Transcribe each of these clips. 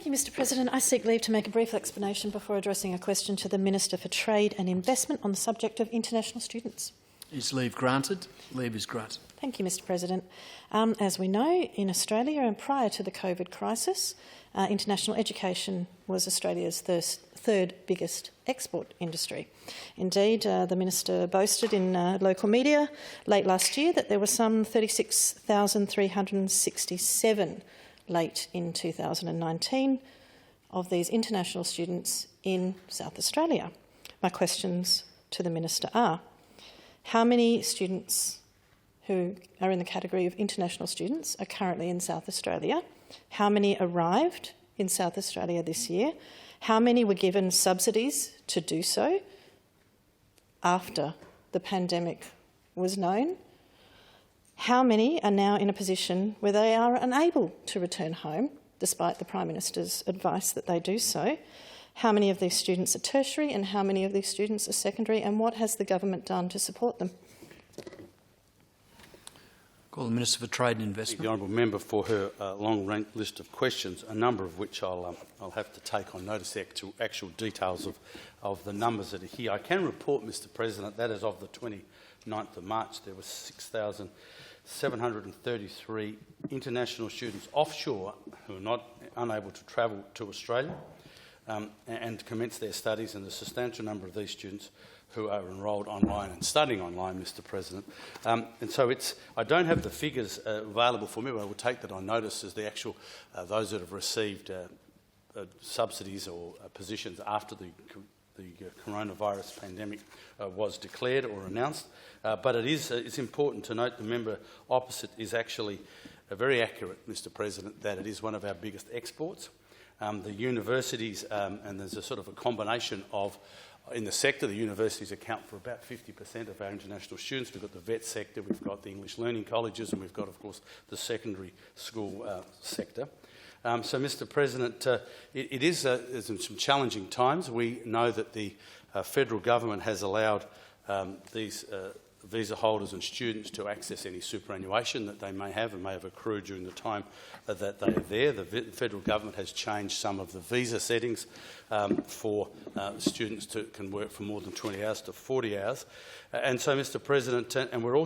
you, Mr President. I seek leave to make a brief explanation before addressing a question to the Minister for Trade and Investment on the subject of international students. Is leave granted? Leave is granted. Thank you, Mr President. As we know, in Australia and prior to the COVID crisis, international education was Australia's third biggest export industry. Indeed, the Minister boasted in local media late last year that there were some 36,367 late in 2019 of these international students in South Australia. My questions to the Minister are: how many students who are in the category of international students are currently in South Australia? How many arrived in South Australia this year? How many were given subsidies to do so after the pandemic was known? How many are now in a position where they are unable to return home, despite the Prime Minister's advice that they do so? How many of these students are tertiary and how many of these students are secondary, and what has the government done to support them? Call the Minister for Trade and Investment. Thank the honourable member for her long list of questions, a number of which I'll have to take on notice, the actual details of the numbers that are here. I can report, Mr President, that as of the 29th of March there were 6,733 international students offshore who are unable to travel to Australia and commence their studies, and a substantial number of these students who are enrolled online and studying online, Mr President. And so I don't have the figures available for me, but I will take that on notice as the actual those that have received subsidies or positions after the coronavirus pandemic was declared or announced. But it's important to note the member opposite is actually very accurate, Mr President, that it is one of our biggest exports. The universities, and there's a sort of a combination of, in the sector, the universities account for about 50% of our international students. We've got the vet sector, we've got the English learning colleges, and we've got, of course, the secondary school sector. So, Mr President, it is in some challenging times. We know that the federal government has allowed these visa holders and students to access any superannuation that they may have and may have accrued during the time that they are there. The federal government has changed some of the visa settings for students who can work for more than 20 hours to 40 hours. And so, Mr President, and we're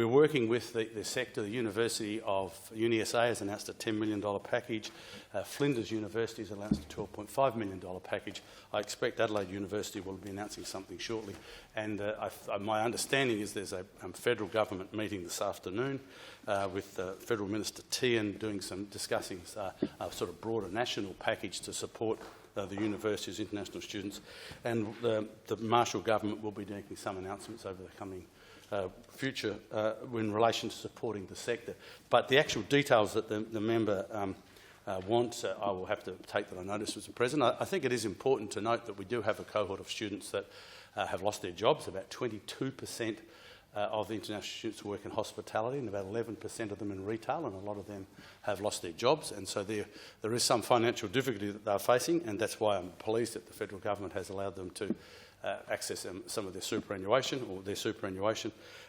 working with the sector. The University of UniSA has announced a $10 million package. Flinders University has announced a $12.5 million package. I expect Adelaide University will be announcing something shortly. And my understanding is there's a federal government meeting this afternoon with Federal Minister Tehan discussing a sort of broader national package to support the university's international students, and the Marshall government will be making some announcements over the coming future in relation to supporting the sector. But the actual details that the member wants, I will have to take that on notice, Mr President. I think it is important to note that we do have a cohort of students that have lost their jobs. About 22% of the international students work in hospitality, and about 11% of them in retail, and a lot of them have lost their jobs. And so there is some financial difficulty that they're facing, and that's why I'm pleased that the federal government has allowed them to access some of their superannuation.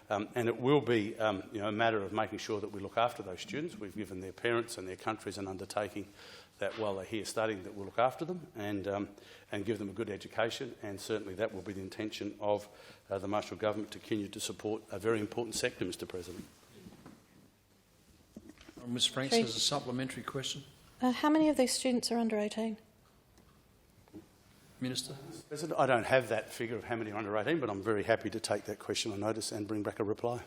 And it will be a matter of making sure that we look after those students. We've given their parents and their countries an undertaking that while they're here studying, that we'll look after them and give them a good education, and certainly that will be the intention of the Marshall government to continue to support a very important sector, Mr President. Ms Franks has a supplementary question. How many of these students are under 18? Minister. Mr President, I don't have that figure of how many are under 18, but I'm very happy to take that question on notice and bring back a reply.